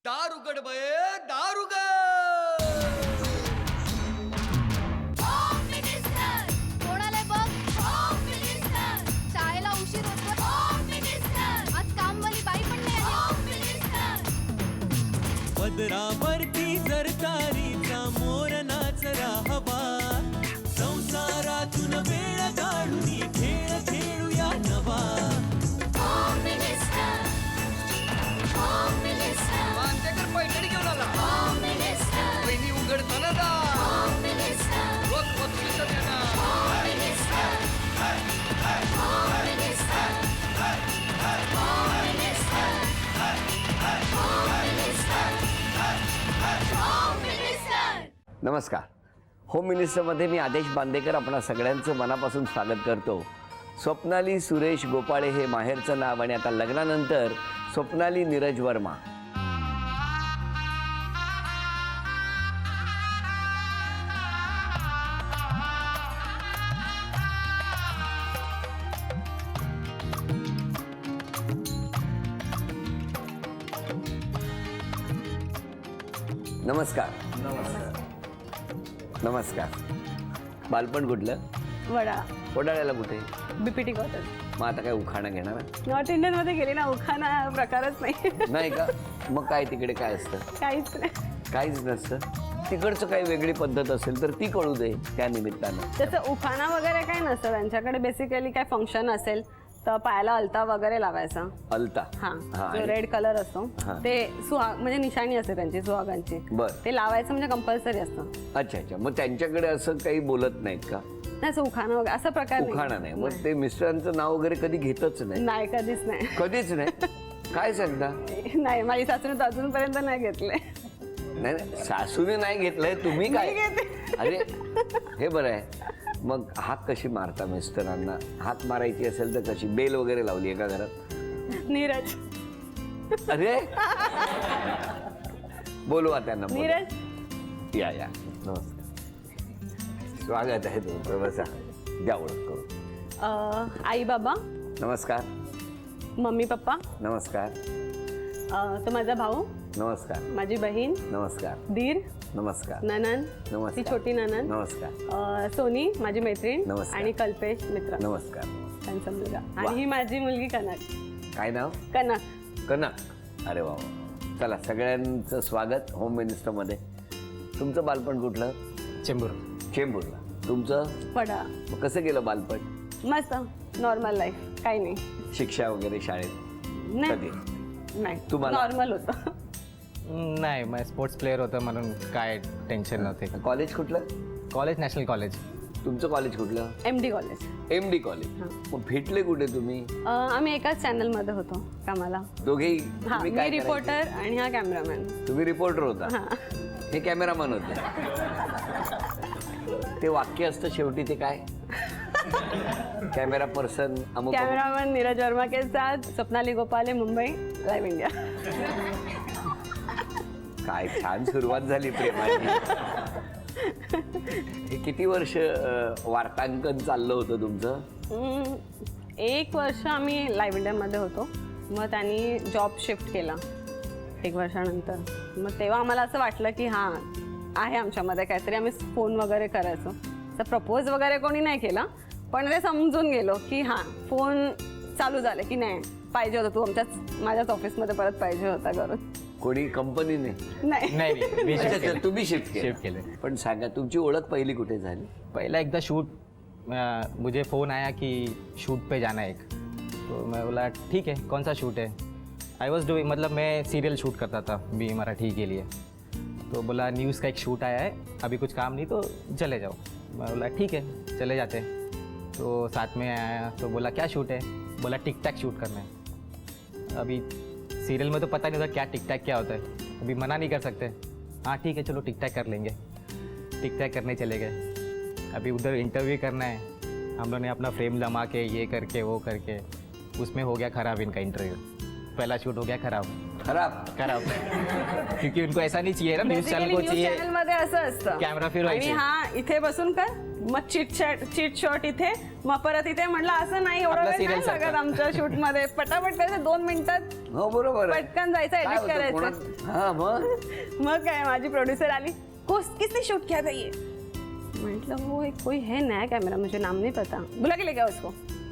दार उघड बये, दार उघड. कोणाला बघ, शाळेला उशीर होतो. आज कामवाली बाई पण नाही आली. पदरावरती सरकारीचा मोर नाचरा हवा, संसारातून वेळ काढून खेळ खेळूया नवा. मांजकर पैठणी घेऊन आला. वहिनी उघडताना दार. रोज बक्षीस देणार. नमस्कार. होम मिनिस्टरमध्ये मी आदेश बांदेकर आपणा सगळ्यांचं मनापासून स्वागत करतो. स्वप्नाली सुरेश गोपाळे हे माहेरचं नाव आणि आता लग्नानंतर स्वप्नाली नीरज वर्मा. नमस्कार. नमस्कार. बालपण कुठलं? वडा वडाळ्याला कुठे? BPT cotton. मग आता काय उखाणा घेणार? नॉर्थ इंडियन मध्ये गेले ना, उखाणा प्रकारच नाही. नाही का? मग काय तिकडे काय असतं? काहीच नाही. काहीच नसतं. तिकडचं काही वेगळी पद्धत असेल तर ती कळू दे त्या निमित्तानं. त्याचं उखाणा वगैरे काही नसतं त्यांच्याकडे. बेसिकली काय फंक्शन असेल तर पायाला अलता वगैरे लावायचा. अलता. हा, हा, जो रेड कलर असतो ते सुहाग म्हणजे निशाणी असते त्यांची सुहागांची. बर. ते लावायचं म्हणजे कंपल्सरी असतं. अच्छा अच्छा. मग त्यांच्याकडे असं काही बोलत नाहीत का? नाही, असं उखाणा वगैरे असा प्रकार उखाणा नाही. मग ते मिस्टरांचं नाव वगैरे कधी घेतच नाही? नाही, कधीच नाही. कधीच नाही. काय सांगता? नाही, माझी सासूने तर अजूनपर्यंत नाही घेतले. नाही नाही, सासूने नाही घेतलंय, तुम्ही काय? अरे हे बरं आहे. मग हाक कशी मारता मिस्टरांना? हाक मारायची असेल तर कशी? बेल वगैरे लावली आहे का घरात? नीरज. अरे बोलवा त्यांना. बोलवा. नीरज या या. नमस्कार. स्वागत आहे तुमचं. बसा. द्या ओळख करू. आई बाबा, नमस्कार. मम्मी पप्पा, नमस्कार. तो माझा भाऊ, नमस्कार. माझी बहीण, नमस्कार. दीर, नमस्कार. ननन, नमस्कार. ती छोटी ननन, नमस्कार. सोनी माझी मैत्रीण, नमस्कार. आणि कल्पेश मित्र, नमस्कार. त्यांचा मुलगा. आणि ही माझी मुलगी कनक. काय नाव? कनक. कनक. अरे वा. चला, सगळ्यांचं स्वागत होम मिनिस्टरमध्ये. तुमचं बालपण कुठलं? चेंबूर. चेंबूरला. तुमचं? वडा. मग कसं गेलं बालपण? मस्त, नॉर्मल लाईफ, काही नाही. शिक्षा वगैरे शाळेत? नाही कधी? तुम्हाला? नाही, नॉर्मल होतं. नाही, मग स्पोर्ट्स प्लेअर होतं म्हणून काय टेन्शन नव्हते. कॉलेज कुठलं? College national college. तुमचं कॉलेज कुठलं? MD college. MD college. मग भेटले कुठे तुम्ही? आम्ही एकाच चॅनलमध्ये होतो कामाला. दोघेही? हा, तुम्ही मी काय रिपोर्टर आणि हा कॅमेरामॅन. तुम्ही रिपोर्टर होता, हा. हे कॅमेरामॅन होते. ते वाक्य असतं शेवटी ते काय? कॅमेरा पर्सन अमुक. कॅमेरामॅन नीरज वर्मा के साथ स्वप्नाली गोपाले, मुंबई, लाईव्ह इंडिया. काय छान सुरुवात झाली प्रेमाची. हे किती वर्ष वार्तांकन चाललं होतं तुमचं? 1 वर्ष आम्ही लाईव्ह इंडियामध्ये होतो. मग त्यांनी जॉब शिफ्ट केला 1 वर्षानंतर. मग तेव्हा आम्हाला असं वाटलं की हां, आहे आमच्यामध्ये काहीतरी. आम्ही फोन वगैरे करायचो. तर प्रपोज वगैरे कोणी नाही केला, पण ते समजून गेलो की हां, फोन चालू झाले की नाही, पाहिजे होतं तू माझ्याच ऑफिसमध्ये परत पाहिजे होता करून. कोणी कंपनीने? नाही नाही, मी अच्छा, अच्छा, तुम्ही शिफ्ट शिफ्ट केले. पण सांगा, तुमची ओळख पहिली कुठे झाली? पहला एकदा शूट, मुझे फ़ोन आया कि शूट पे जाना है एक. तो मैं बोला ठीक है, कौन सा शूट है? आई वॉज डूइंग, मतलब मैं सीरियल शूट करता था बी मराठी के लिए. तो बोला न्यूज़ का एक शूट आया है, अभी कुछ काम नहीं तो चले जाओ. मैं बोला ठीक है, चले जाते हैं. तो साथ में आया तो बोला क्या शूट है? बोला टिक टैक शूट करना है. अभी सीरियल में तो पता नहीं होता क्या टिक टैक क्या होता है, अभी मना नहीं कर सकते. हाँ ठीक है, चलो टिक टैक कर लेंगे. टिक टैक करने चले गए. अभी उधर इंटरव्यू करना है. हम लोग ने अपना फ्रेम जमा के ये करके वो करके, उसमें हो गया ख़राब इनका इंटरव्यू. पहला शूट हो गया खराब. क्योंकि उनको ऐसा नहीं चाहिए ना, न्यूज़ चैनल को चाहिए चॅनलमध्ये असं असतं कॅमेरा फिरवायची. आणि हा इथे बसून कर, मग चिट शॉट इथे, मग परत इथे म्हटलं असं नाही, एवढा आपला वेळ serial नाही लागत सारखा. आमच्या शूट मध्ये, पटापट करायचं 2 मिनिटात हो बरोबर आहे. पटकन जायचं, काय edit होतं, करायचं. कोणा- हा मग मग काय माझी प्रोड्युसर आली, किसने शूट किया था ये? म्हटलं वो एक कोई है नया कॅमेरा, मुझे नाम नहीं पता, बुला के लेके आओ उसको.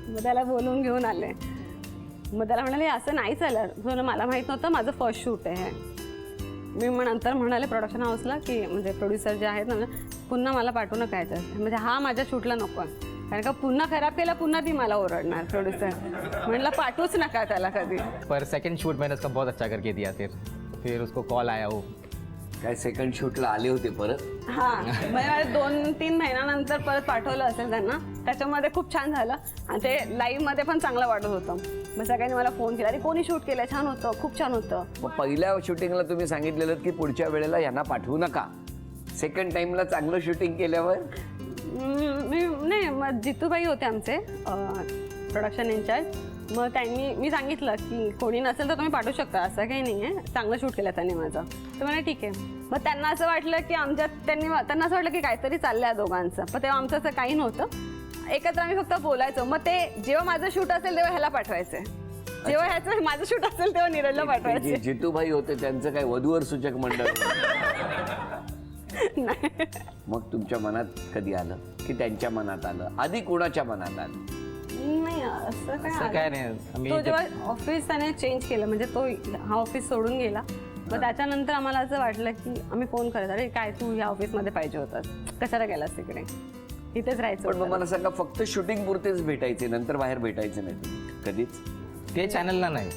मग त्याला बोलून घेऊन आले. मग त्याला म्हणाले असं नाही चालत. बोललं मला माहीत नव्हतं, माझं फर्स्ट शूट आहे. मी मग नंतर म्हणाले प्रोडक्शन हाऊसला की म्हणजे प्रोड्युसर जे आहेत ना, पुन्हा मला पाठवू नका याच्यात, म्हणजे हा माझ्या शूटला नको आहे, कारण का पुन्हा खराब केला पुन्हा ती मला ओरडणार प्रोड्युसर. म्हटलं पाठवूच नका त्याला कधी. पर सेकंड शूट मैंने उसका बहुत अच्छा करके दिया. फिर उसको कॉल आया वो काय सेकंड शूटला आले होते परत? हां, म्हणजे 2-3 महिन्यानंतर परत पाठवलं असेल त्यांना. त्याच्यामध्ये खूप छान झालं आणि ते लाईव्हमध्ये पण चांगलं वाटत होतं. मग सगळ्यांनी मला फोन केला, अरे कोणी शूट केलं, छान होतं, खूप छान होतं. मग पहिल्या शूटिंगला तुम्ही सांगितलेलं की पुढच्या वेळेला यांना पाठवू नका. सेकंड टाइमला चांगलं शूटिंग केल्यावर नाही, मग जितूबाई होते आमचे प्रोडक्शन इन्चार्ज. मग मी सांगितलं की कोणी नसेल तर तुम्ही पाठवू शकता, असं काही नाही आहे, चांगलं शूट केलं त्यांनी माझं. तर मला ठीक आहे. मग त्यांना असं वाटलं की त्यांना असं वाटलं की काहीतरी चाललं आहे दोघांचं. पण तेव्हा आमचं असं काही नव्हतं, एकत्र आम्ही फक्त बोलायचो. मग ते जेव्हा माझं शूट असेल तेव्हा ह्याला पाठवायचे, जेव्हा ह्याचं माझं शूट असेल तेव्हा नीरजला पाठवायचे. जे जितूभाई होते त्यांचं काय वधूवर सूचक मंडळ? नाही, मग तुमच्या मनात कधी आलं की त्यांच्या मनात आलं? आधी कोणाच्या मनात आलं? नाही असं असं काय काय नाही. तो आम्ही जेव्हा ऑफिस त्याने चेंज केलं, म्हणजे तो हा ऑफिस सोडून गेला, मग त्याच्यानंतर आम्हाला असं वाटलं की आम्ही फोन करायचा, अरे काय तू या ऑफिसमध्ये पाहिजे होतास, कशाला गेलास तिकडे, इथेच राहायचं पण मग होतं. मला सांगा, फक्त शूटिंग पुरतेच भेटायचे, नंतर बाहेर भेटायचे नाही तुम्ही कधीच? ते चॅनलला नाही,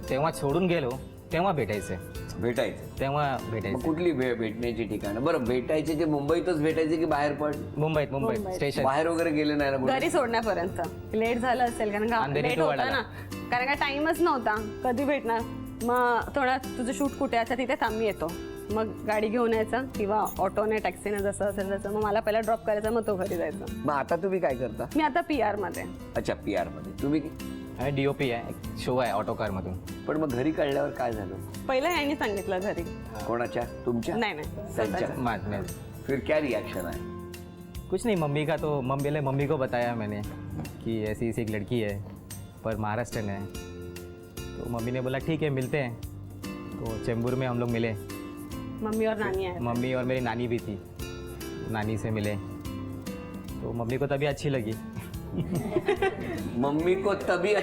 तेव्हा सोडून गेलो तेव्हा भेटायचे. मग भेटायचे कुठली भेटण्याची ठिकाणं? बरं, भेटायचे जे मुंबईतच भेटायचे की बाहेर पण? मुंबईत मुंबईत. स्टेशन. बाहेर वगैरे गेले नाही ना कुठे? घरी सोडण्यापर्यंत लेट झालं असेल, कारण का अंधेरी लेट to होता वाडाला. ना, कारण का टाइमच नव्हता, कधी भेटणार. मग थोडा तुझं शूट कुठे आहे तिथे थांबी येतो, मग गाडी घेऊन यायचं किंवा ऑटोने टॅक्सीने जसं असेल तसं. मग मला पहिला ड्रॉप करायचा, मग तो घरी जायचा. मग आता तुम्ही काय करता? मी आता PR मध्ये. अच्छा, PR मध्ये तुम्ही. DOP आहे, एक शो आहे ऑटो कार मधून. पण मग घरी कळल्यावर काय झालं? पहिलं यांनी सांगितलं घरी. कोणाच्या? तुमच्या? नाही त्यांच्या? नहीं, फिर क्या रिएक्शन है? कुछ नहीं. मम्मी को बताया मैंने कि ऐसी ऐसी एक लड़की है पर महाराष्ट्रन है. तो मम्मी ने बोला ठीक है मिलते हैं. तो चेंबूर में हम लोग मिले. मम्मी और नानी आहे. मम्मी और मेरी नानी भी थी, नानी से मिले. तो मम्मी को तभी अच्छी लगी. मम्मी को तभी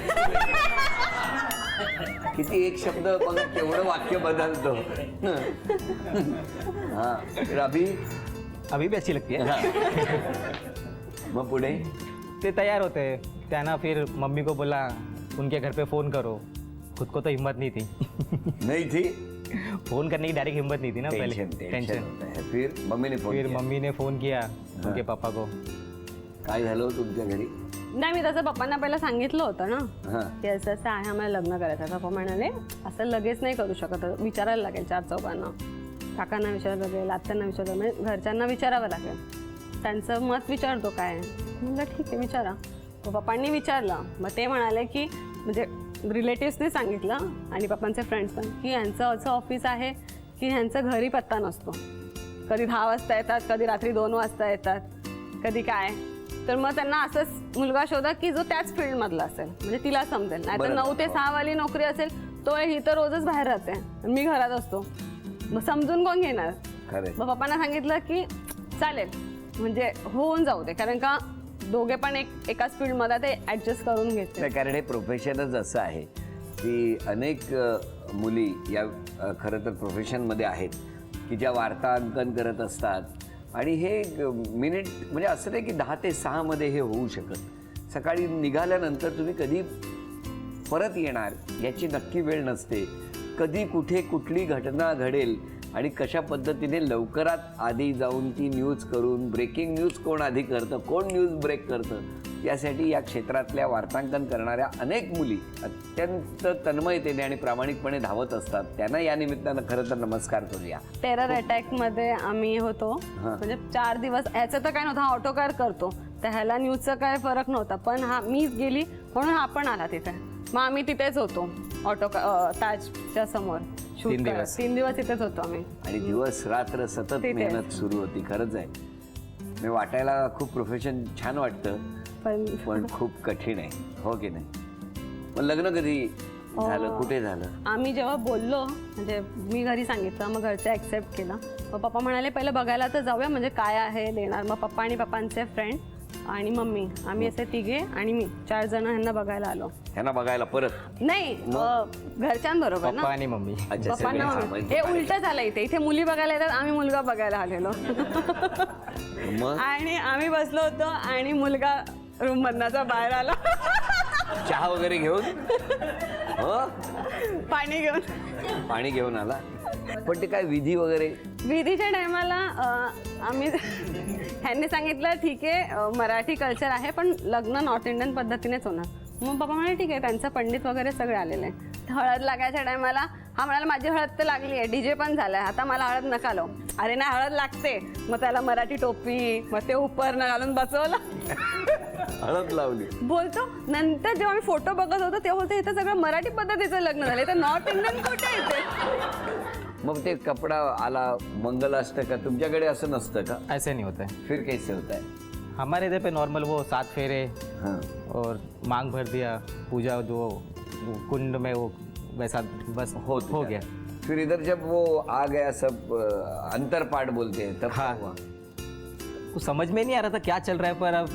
किती एक शब्द बघा केवढं वाक्य बदलतो. हा, फिर अभी भी अच्छी लगती है. मग पुढे ते तैयार होते. त्यांना फिर मम्मी को बोला उनके घर पे फ़ोन करो. खुद को तो हिम्मत नहीं थी. नहीं थी, फ़ोन करने की डायरेक्ट हिम्मत नहीं थी ना पहले. टेंशन होता है. फिर मम्मी ने फोन फिर किया. मम्मी ने फ़ोन किया उनके पापा को. काय झालं हो तुमच्या घरी? नाही, मी तसं पप्पांना पहिलं सांगितलं होतं ना हा, की असं असं आहे, आम्हाला लग्न करायचं. पप्पा म्हणाले असं लगेच नाही करू शकत, विचारायला लागेल 4 चौघांना, काकांना विचारावं लागेल, आत्यांना विचारावं, म्हणजे घरच्यांना विचारावं लागेल, त्यांचं मत विचारतो काय. म्हणलं ठीक आहे विचारा. पप्पांनी विचारलं, मग ते म्हणाले की म्हणजे रिलेटिव्सने सांगितलं आणि पप्पांचे फ्रेंड्स पण की ह्यांचं असं ऑफिस आहे की ह्यांचं घरी पत्ता नसतो, कधी 10 वाजता येतात, कधी रात्री 2 वाजता येतात, कधी काय. तर मग त्यांना असंच मुलगा शोधा की जो त्याच फील्डमधला असेल, म्हणजे तिला समजेल. नाही तर 9 ते 6 वाली नोकरी असेल, तो ही तर रोजच बाहेर राहते आणि मी घरात असतो, मग समजून कोण घेणार. खरंय. मग पप्पांना सांगितलं की चालेल, म्हणजे होऊन जाऊ दे, कारण का दोघे पण एकाच फील्डमध्ये ते ॲडजस्ट करून घेते. नाही, कारण हे प्रोफेशनच असं आहे की अनेक मुली या खरं तर प्रोफेशनमध्ये आहेत की ज्या वार्तांकन करत असतात आणि हे मिनिट म्हणजे असं नाही की 10 ते 6 मध्ये हे होऊ शकत. सकाळी निघाल्यानंतर तुम्ही कधी परत येणार याची नक्की वेळ नसते. कधी कुठे कुठली घटना घडेल आणि कशा पद्धतीने लवकरात आधी जाऊन ती न्यूज करून, ब्रेकिंग न्यूज कोण आधी करतं, कोण न्यूज ब्रेक करतं, यासाठी या क्षेत्रातल्या वार्तांकन करणाऱ्या अनेक मुली अत्यंत तन्मयतेने आणि प्रामाणिकपणे धावत असतात. त्यांना या निमित्तानं खरं तर नमस्कार करूया. टेरर अटॅकमध्ये आम्ही होतो, म्हणजे 4 दिवस. ह्याचं तर काय नव्हतं, हा ऑटोकार करतो, तर ह्याला न्यूजचा काय फरक नव्हता. पण हा मीच गेली म्हणून हा पण आला तिथे. मग आम्ही तिथेच होतो ताजच्या समोर शूट 3 दिवस. 3 दिवस तिथेच होतो आम्ही. आणि दिवस रात्र सतत तिथेच. मेहनत सुरू होती. खरंच आहे, मी वाटायला खूप प्रोफेशन छान वाटतं, पण खूप कठीण आहे, हो की नाही? मग लग्न कधी झालं, कुठे झालं? आम्ही जेव्हा बोललो, म्हणजे मी घरी सांगितलं, मग घरचे ॲक्सेप्ट केलं. मग पप्पा म्हणाले पहिलं बघायला तर जाऊया, म्हणजे काय आहे देणार. मग पप्पा आणि पप्पांचे फ्रेंड आणि मम्मी, आम्ही असे तिघे आणि मी 4 जण ह्यांना बघायला आलो. ह्यांना बघायला परत? नाही, घरच्यांबरोबर ना. पप्पा आणि मम्मी. अच्छा, पप्पांना सगळे मम्मी. हे उलट झालं इथे मुली बघायला येतात, आम्ही मुलगा बघायला आलेलो. मग आणि आम्ही बसलो होतो आणि मुलगा रूम मधनाचा बाहेर आला. चहा वगैरे घेऊन, हो, पाणी घेऊन. पाणी घेऊन आला. पण ते काय विधी वगैरे? विधीच्या टायमाला आम्ही ह्यांनी सांगितलं ठीक आहे, मराठी कल्चर आहे पण लग्न नॉर्थ इंडियन पद्धतीनेच होणार. मग पप्पा म्हणाले ठीक आहे, त्यांचं पंडित वगैरे सगळे आलेले आहे. हळद लागायच्या टायमाला हा म्हणाला माझी हळद तर लागली आहे, डीजे पण झालाय, आता मला हळद नका लावू. अरे नाही, हळद लागते. मग त्याला मराठी टोपी, मग ते उपरणं घालून बसवलं. हळद लावली. बोलतो नंतर जेव्हा आम्ही फोटो बघत होतो तेव्हा बोलतो इथं सगळं मराठी पद्धतीचं लग्न झालं, तर नॉर्थ इंडियन कुठे येते. मग ते कपडा आला, मंगल असतं का? तुमच्याकडे असं नसतं का? ऐसे नहीं होता है फिर कैसे होता है? हमारे इधर पे नॉर्मल वो 7 फेरे हाँ, और मांग भर दिया, पूजा जो वो कुंड में वो वैसा बस हो गया. फिर इधर जब वो आ गया सब अंतरपाठ बोलते हैं तब हाँ. क्या हुआ? कुछ समझ में नहीं आ रहा था क्या चल रहा है, पर अब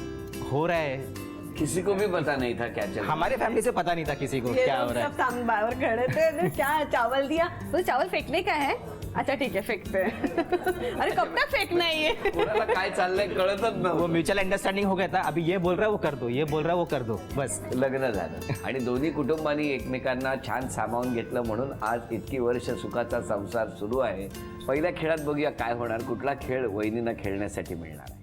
हो रहा है. किसी को भी पता नहीं था क्या चल रहा है. हमारे फैमिली से पता नहीं था किसी को ये क्या लोग हो रहा सब सामने बाहर खड़े थे, तो क्या चावल दिया, तो चावल फेंकने का है. अच्छा ठीक है, फेंकते हैं. अरे कब तक फेंकना है ये. कोणाला काय चाललंय कळतच है. वो नव्हतं. म्यूचुअल अंडरस्टँडिंग हो गया था. अभी ये बोल रहा है वो कर दो, ये बोल रहा है वो कर दो, बस. लग्न झालं आणि दोन्ही कुटुंबांनी एकमेकांना छान सामावून घेतलं म्हणून आज इतकी वर्ष सुखाचा संसार सुरू आहे. पहिल्या खेळात बघूया काय होणार, कुठला खेळ वहिनींना खेळण्यासाठी मिळणार आहे.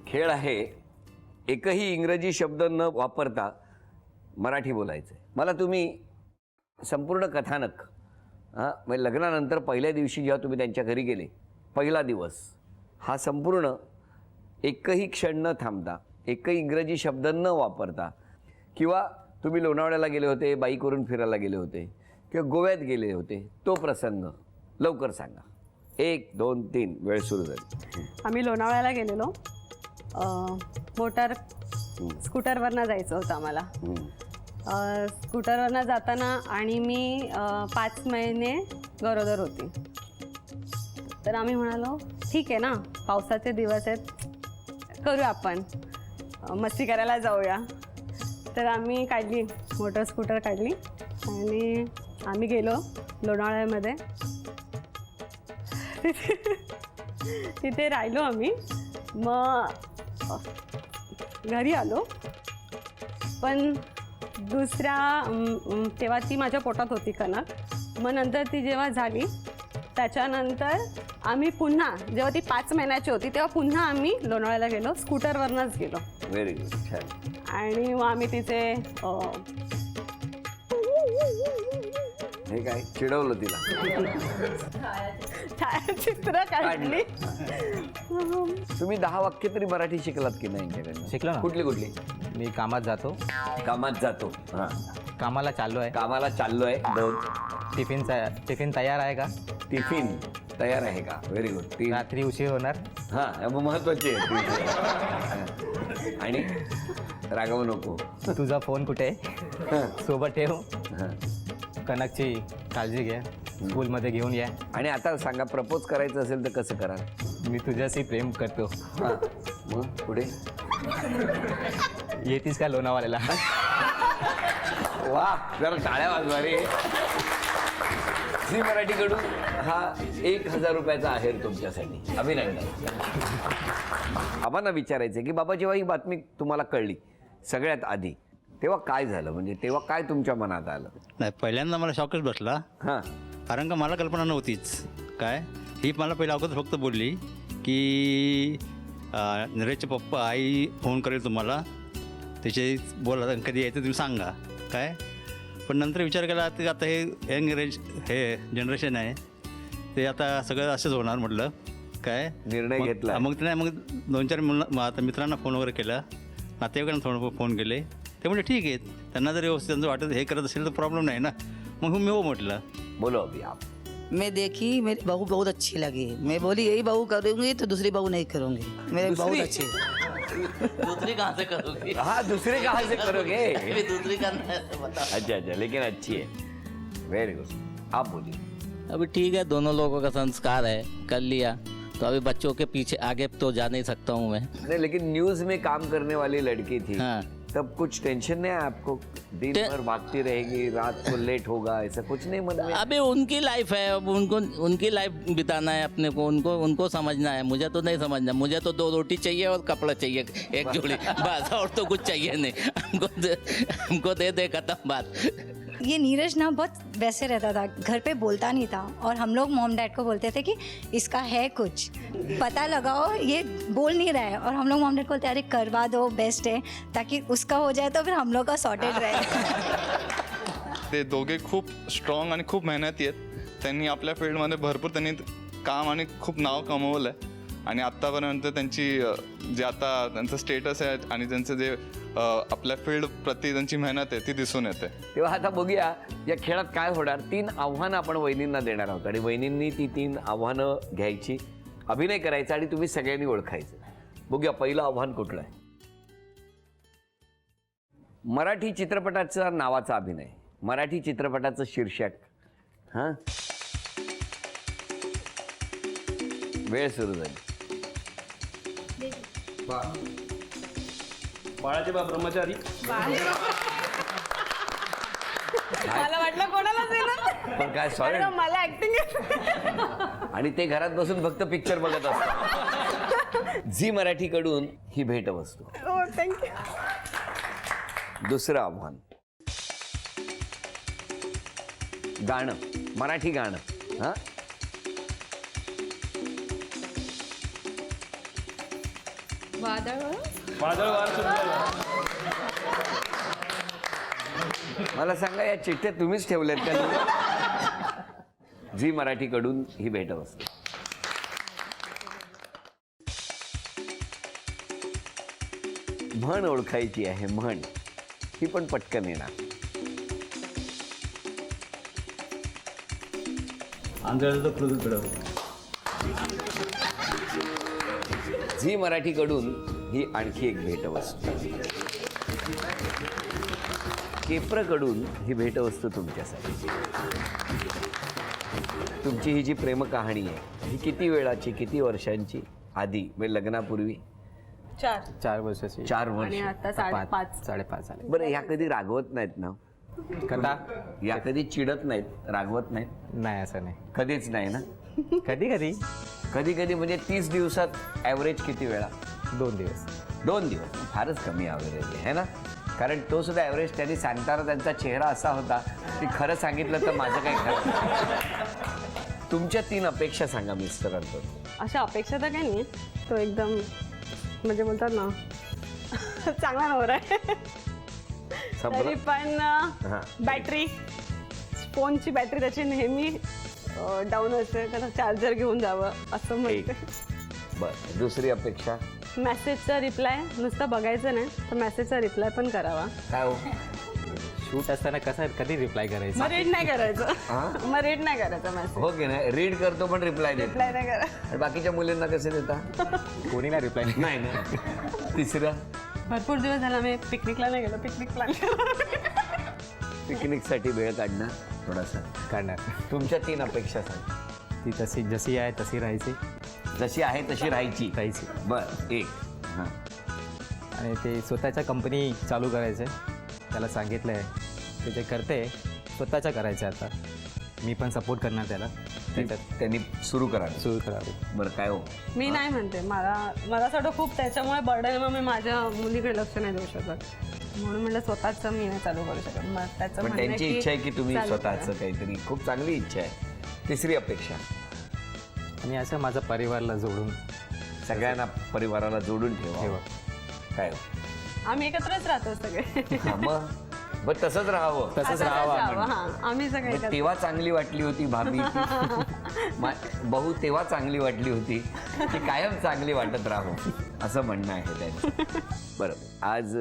खेळ आहे एकही इंग्रजी शब्द न वापरता मराठी बोलायचं. मला तुम्ही संपूर्ण कथानक, हां, म्हणजे लग्नानंतर पहिल्या दिवशी जेव्हा तुम्ही त्यांच्या घरी गेले, पहिला दिवस हा संपूर्ण एकही क्षण न थांबता, एकही इंग्रजी शब्द न वापरता, किंवा तुम्ही लोणावळ्याला गेले होते, बाईकवरून फिरायला गेले होते, किंवा गोव्यात गेले होते, तो प्रसंग लवकर सांगा. 1 2 3 वेळ सुरू झाली. आम्ही लोणावळ्याला गेलेलो. मोटार स्कूटरवरनं जायचं होतं आम्हाला. स्कूटरवरनं जाताना आणि मी 5 महिने गरोदर होती. तर आम्ही म्हणालो ठीक आहे ना, पावसाचे दिवस आहेत, करूया आपण, मस्ती करायला जाऊया. तर आम्ही काढली मोटर स्कूटर काढली आणि आम्ही गेलो लोणावळ्यामध्ये. तिथे राहिलो आम्ही. मग घरी आलो, पण तेव्हा ती माझ्या पोटात होती कणक. मग नंतर ती जेव्हा झाली त्याच्यानंतर आम्ही पुन्हा, जेव्हा ती 5 महिन्याची होती तेव्हा पुन्हा आम्ही लोणावळ्याला गेलो, स्कूटरवरनंच गेलो. व्हेरी गुड, छान. आणि मग आम्ही तिथे हे काय चिडवलं तिला? छायाचित्र काढली. तुम्ही 10 वाक्य तरी मराठी शिकलात की नाही यांच्याकडनं? शिकलो ना. कुठली कुठली? मी कामात जातो, कामात जातो, हां, कामाला चाललो आहे, कामाला चाललोय, 2 टिफिन तयार आहे का, टिफिन तयार आहे का, व्हेरी गुड, 3 रात्री उशीर होणार, हां, महत्वाची आहे. आणि रागवू नको. तुझा फोन कुठे आहे, सोबत ठेव, हां. कनकची काळजी घ्या, स्कूलमध्ये घेऊन या, आणि आता सांगा, प्रपोज करायचं असेल तर कसं करा? मी तुझ्याशी प्रेम करतो. हां, मग पुढे? येतीस का लोणावळ्याला? वा, जरा टाळ्या वाजवा रे. झी मराठीकडून हा 1000 रुपयाचा आहेर तुमच्यासाठी. अभिनंदन. आम्हाला विचारायचं की बाबा, जेव्हा ही बातमी तुम्हाला कळली सगळ्यात आधी, तेव्हा काय झालं, म्हणजे तेव्हा काय तुमच्या मनात आलं? नाही, पहिल्यांदा मला शॉकच बसला, हां, कारण का मला कल्पना नव्हतीच. काय ही मला पहिल्या अगोदर फक्त बोलली की नरेशचे पप्पा आई फोन करेल तुम्हाला, त्याचे बोला कधी यायचं तुम्ही सांगा. काय पण नंतर विचार केला की आता हे हे जनरेशन आहे, ते आता सगळं असंच होणार म्हटलं. काय निर्णय घेतला. मग नाही, मग 2-4 आता मित्रांना फोन वगैरे केला, नातेवाईकांना थोडं फोन केले. ते म्हणजे ठीक आहे, त्यांना जर व्यवस्थित त्यांचं वाटत हे करत असेल तर प्रॉब्लेम नाही ना. मग मी हो म्हटलं. बोलो अभी आप. मैं देखी, मेरी बहू बहुत अच्छी लगी। मैं बोली यही बहू करूँगी तो दूसरी बहू नहीं करूँगी, मेरे बहुत दूसरी? अच्छी। दूसरी कहाँ से करोगी? हाँ, दूसरे कहाँ से करोगे? अभी दूसरी करना है तो बताओ। अच्छा, लेकिन अच्छी है, वेरी गुड। आप बोलिए। अभी ठीक है, दोनों लोगों का संस्कार है, कर लिया तो अभी बच्चों के पीछे आगे तो जा नहीं सकता हूँ मैं। नहीं, लेकिन न्यूज में काम करने वाली लड़की थी, हाँ। तब कुछ टेंशन नहीं है आपको? दिन भर भागती रहेगी, रात को लेट होगा, ऐसा कुछ नहीं मन में? अभी उनकी लाइफ है, अब उनको उनकी लाइफ बिताना है अपने को, उनको समझना है, मुझे तो नहीं समझना। मुझे तो 2 रोटी चाहिए और कपड़ा चाहिए, एक जोड़ी, बस, और तो कुछ चाहिए नहीं। हमको दे दे, खत्म बात। ये नीरज ना बहुत वैसे रहता था, घर पे बोलता नहीं था और हम लोग मॉम डैड को बोलते थे कि इसका है कुछ, पता लगाओ, ये बोल नहीं रहा है। और हम लोग मॉम डैड को बोलते अरे करवा दो, बेस्ट है, ताकि उसका हो जाए तो फिर हम लोग का सॉर्टेड रहे। ते दोघे खूप स्ट्रॉंग आणि खूप मेहनती आहेत. त्यांनी आपल्या फील्डमध्ये भरपूर त्यांनी काम आणि खूप नाव कमवलं आहे आणि आत्तापर्यंत त्यांची जे आता त्यांचं स्टेटस आहे आणि त्यांचं जे आपल्या फील्ड प्रति त्यांची मेहनत आहे ती दिसून येते. तेव्हा आता बघूया या खेळात काय होणार. 3 आव्हानं आपण वहिनींना देणार आहोत आणि वहिनींनी ती 3 आव्हानं घ्यायची, अभिनय करायचा आणि तुम्ही सगळ्यांनी ओळखायचं. बघूया पहिलं आव्हान कुठलं आहे. मराठी चित्रपटाचा नावाचा अभिनय, मराठी चित्रपटाचं शीर्षक. हां, वेळ सुरू झाली. बाळाचे बा ब्रह्मचारी. मला वाटलं कोणालाच येणार. पण काय सॉरी, मला ऍक्टिंग. आणि ते घरात बसून फक्त पिक्चर बघत असतात. झी मराठीकडून ही भेटवस्तू. हो, थँक्यू. दुसरं आव्हान, गाणं, मराठी गाणं. हां, वादळ वार सुरू झालं. मला सांगा या चिठ्ठ्या तुम्हीच ठेवल्यात का? झी मराठीकडून ही भेटवस्तू. म्हण ओळखायची आहे, म्हण ही पण पटकन येणार. आंधळ्याचं क्लोज कडव. झी मराठीकडून ही आणखी एक भेटवस्तू. केप्रकडून ही भेटवस्तू तुमच्यासाठी. तुमची ही जी प्रेम कहाणी आहे ही किती वेळाची, किती वर्षांची? आधी म्हणजे लग्नापूर्वी 4 वर्षाची. 4 वर्ष. आणि आता 5.5. 5.5 झाले. बरं, ह्या कधी रागवत नाहीत ना? कथा या कधी चिडत नाहीत, रागवत नाहीत? नाही, असं नाही. कधीच नाही ना? कधी कधी कधी कधी म्हणजे 30 दिवसात ॲव्हरेज किती वेळा? 2 दिवस. 2 दिवस फारच कमी ॲव्हरेज आहे ना? कारण तो सुद्धा ॲव्हरेज त्यांनी सांगताना त्यांचा चेहरा असा होता की खरं सांगितलं तर माझं काही खरं नाही. तुमच्या 3 अपेक्षा सांगा मिस्टरांकडून. अशा अपेक्षा तर काही नाही. तो एकदम म्हणजे बोलतात ना चांगला नवरा आहे. तरी पण बॅटरी, फोनची बॅटरी त्याची नेहमी डाऊन असते, त्याला चार्जर घेऊन जावं असं म्हणते. बरं, दुसरी अपेक्षा? मेसेजचा रिप्लाय नुसतं बघायचं नाही तर मेसेजचा रिप्लाय पण करावा. काय हो? शूट असताना कसं कधी रिप्लाय करायचं? मग रीड नाही करायचं. मग रीड नाही करायचं मेसेज. हो की नाही? रीड करतो पण रिप्लाय देतो. रिप्लाय नाही करा. आणि बाकीच्या मुलींना कसे देता? कोणी नाही रिप्लाय. नाही ना. तिसरं, भरपूर दिवस झाला मी पिकनिकला नाही गेलो. पिकनिक प्लॅन पिकनिकसाठी वेळ काढणार थोडासा. काढणार. तुमच्या 3 अपेक्षा सांग. ती तशी जशी आहे तशी राहायची. जशी आहे तशी राहायची. बरं, 1. हां, आणि ते स्वतःच्या कंपनी चालू करायचं आहे. त्याला सांगितलं आहे ते जे करते स्वतःच्या करायचं. आता मी पण सपोर्ट करणार त्याला. त्याच्यात त्यांनी सुरू सुरू करावी. बरं, काय हो? मी नाही म्हणते. मला असं वाटतं खूप त्याच्यामुळे बर्डन, मग मी माझ्या मुलीकडे लक्ष नाही देऊ शकत. म्हणून म्हटलं स्वतःचं मी नाही चालू करू शकत. मग त्याचं पण म्हणणं त्यांची इच्छा आहे की तुम्ही चालू स्वतःचं करा. काहीतरी. खूप चांगली इच्छा आहे. तिसरी अपेक्षा? आणि असं माझं परिवाराला जोडून, सगळ्यांना परिवाराला जोडून ठेवा. ठेवा. काय हो? आम्ही एकत्रच राहतो सगळे. हां, मग बरं तसंच राहावं. तसंच राहावं. हां, आम्ही सगळे मग एकत्र. तेव्हा चांगली वाटली होती भाभी, बहू तेव्हा चांगली वाटली होती की कायम चांगली वाटत राहो, असं म्हणणं आहे त्यांचं. बरं, आज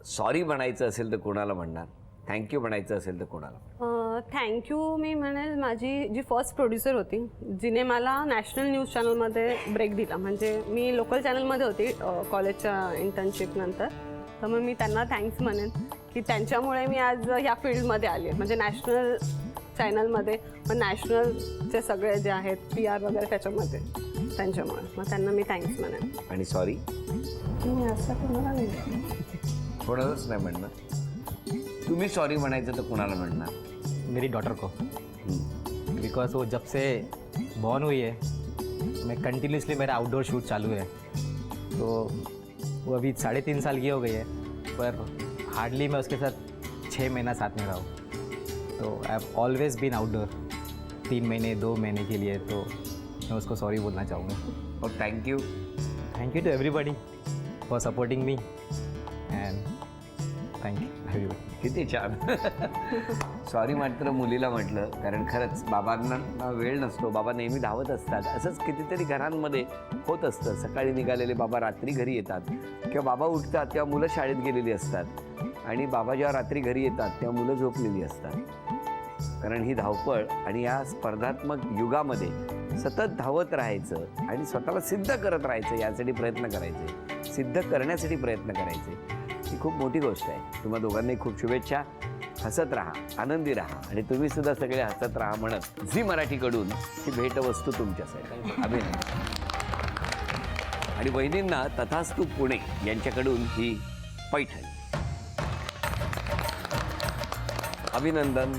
सॉरी म्हणायचं असेल तर कोणाला म्हणणार? थँक्यू म्हणायचं असेल तर कोणाला? थँक्यू मी म्हणेल माझी जी फर्स्ट प्रोड्युसर होती, जिने मला नॅशनल न्यूज चॅनलमध्ये ब्रेक दिला. म्हणजे मी लोकल चॅनलमध्ये होती कॉलेजच्या इंटर्नशिपनंतर, तर मग मी त्यांना थँक्स म्हणेन की त्यांच्यामुळे मी आज ह्या फील्डमध्ये आली आहे. म्हणजे नॅशनल चॅनलमध्ये, मग नॅशनलचे सगळे जे आहेत PR वगैरे त्याच्यामध्ये, त्यांच्यामुळे मग त्यांना मी थँक्स म्हणेन. आणि सॉरी मी असं कोणाला नाही. कोणालाच नाही म्हणणार. तुम्ही सॉरी म्हणायचं तर कोणाला म्हणणार? मेरी डॉटर को, बिकॉज वो जब से बॉर्न हुई है मैं कंटिन्यूसली मेरा आउटडोर शूट चालू है. तो वो अभी 3.5 साल की हो गई है, पर हार्डली मैं उसके साथ 6 महीना साथ में रहा हूँ. तो I have always been outdoor 3 महीने 2 महीने के लिए. तो मैं उसको सॉरी बोलना चाहूँगा. और thank you to everybody for supporting me and thank you everybody. किती छान. सॉरी मात्र मुलीला म्हटलं, कारण खरंच बाबांना वेळ नसतो, बाबा नेहमी धावत असतात. असंच कितीतरी घरांमध्ये होत असतं. सकाळी निघालेले बाबा रात्री घरी येतात, किंवा बाबा उठतात तेव्हा मुलं शाळेत गेलेली असतात, आणि बाबा जेव्हा रात्री घरी येतात तेव्हा मुलं झोपलेली असतात. कारण ही धावपळ आणि या स्पर्धात्मक युगामध्ये सतत धावत राहायचं आणि स्वतःला सिद्ध करत राहायचं, यासाठी प्रयत्न करायचे, सिद्ध करण्यासाठी प्रयत्न करायचे, ही खूप मोठी गोष्ट आहे. तुम्हा दोघांनाही खूप शुभेच्छा. हसत राहा, आनंदी राहा, आणि तुम्ही सुद्धा सगळे हसत राहा म्हणत झी मराठीकडून ही भेटवस्तू तुमच्यासाठी. अभिनंदन. आणि वहिनींना तथास्तु पुणे यांच्याकडून ही पैठणी. अभिनंदन.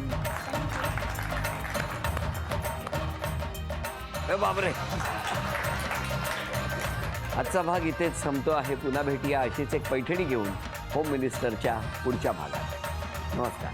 बापरे. आजचा भाग इथेच संपतो आहे. पुन्हा भेटूया अशीच एक पैठणी घेऊन होम मिनिस्टरच्या पुढच्या भागात. नमस्कार.